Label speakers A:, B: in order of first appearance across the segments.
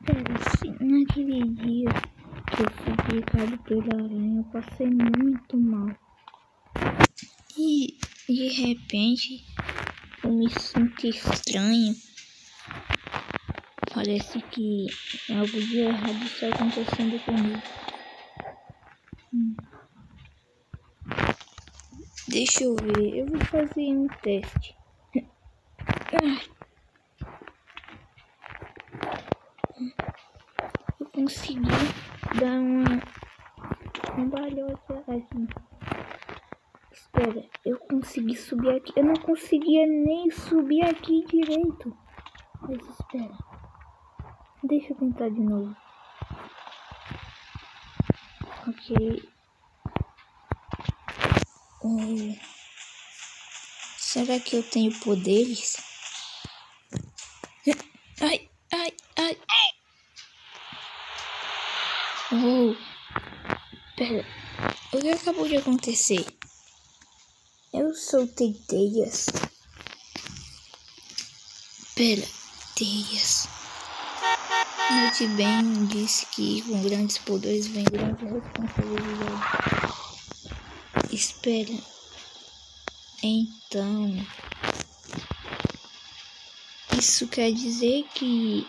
A: Espera, se naquele dia que eu fui picado pela aranha, eu passei muito mal. E de repente eu me sinto estranho. Parece que algo de errado está acontecendo comigo. Deixa eu ver, eu vou fazer um teste. Eu consegui dar uma cambalhota aqui. Espera, eu consegui subir aqui. Eu não conseguia nem subir aqui direito. Mas espera. Deixa eu tentar de novo. Ok. Será que eu tenho poderes? Ai, ai, ai. Oh. Pera. O que acabou de acontecer? Eu soltei teias. Pera, teias. Note bem disse que com grandes poderes vem grande responsabilidade. Espera. Então, isso quer dizer que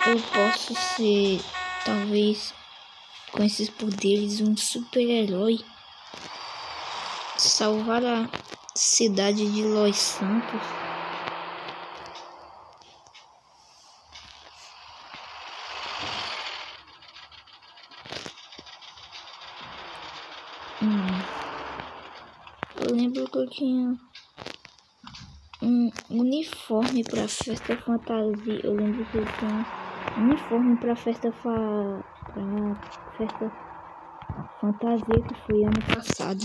A: eu posso ser, talvez, com esses poderes, um super-herói. Salvar a cidade de Los Santos. Eu lembro que eu tinha um uniforme pra festa fantasia. Eu lembro que eu tinha um uniforme pra festa fantasia que foi ano passado.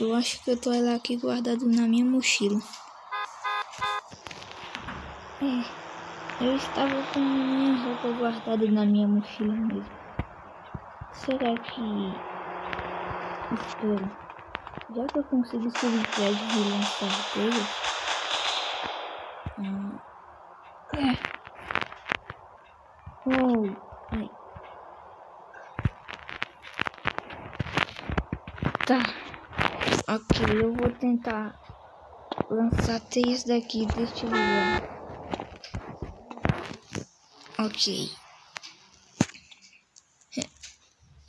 A: Eu acho que eu tô ela aqui guardado na minha mochila. Eu estava com minha roupa guardada na minha mochila mesmo. Será que... Espera. Já que eu consegui subir prédio e lançar telhas... Ai. Tá. Ok, eu vou tentar lançar teias daqui deste lugar. Ok.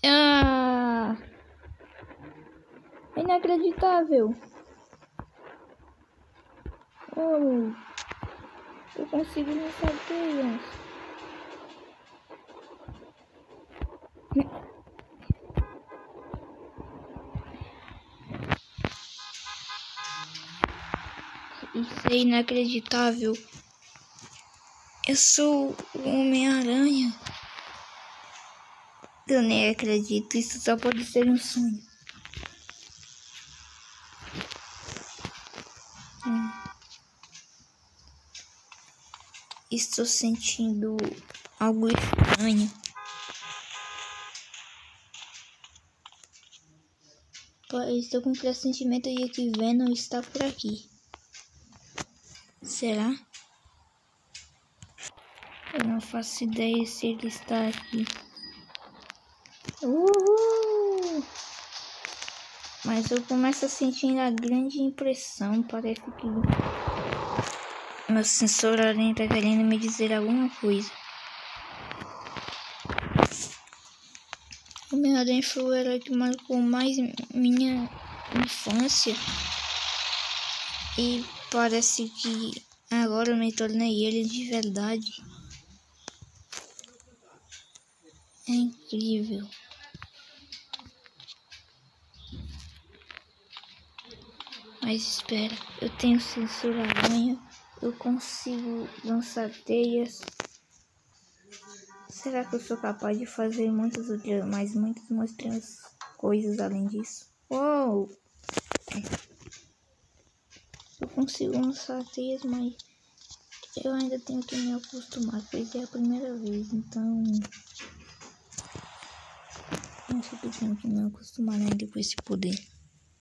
A: É inacreditável. Eu consegui lançar teias. Isso é inacreditável. Eu sou o Homem-Aranha. Eu nem acredito. Isso só pode ser um sonho. Estou sentindo algo estranho. Estou com o pressentimento de que Venom está por aqui. Será? Eu não faço ideia se ele está aqui. Mas eu começo a sentir a grande impressão. Parece que meu sensor aranha está querendo me dizer alguma coisa. O Homem-Aranha foi o herói que marcou mais minha infância. E parece que agora eu me tornei ele de verdade. É incrível. Mas espera, eu tenho sensor aranha. Eu consigo lançar teias. Será que eu sou capaz de fazer muitas outras coisas além disso? Uou! Eu consigo lançar teias, mas eu ainda tenho que me acostumar, pois é a primeira vez, então acho que tenho que me acostumar ainda com esse poder.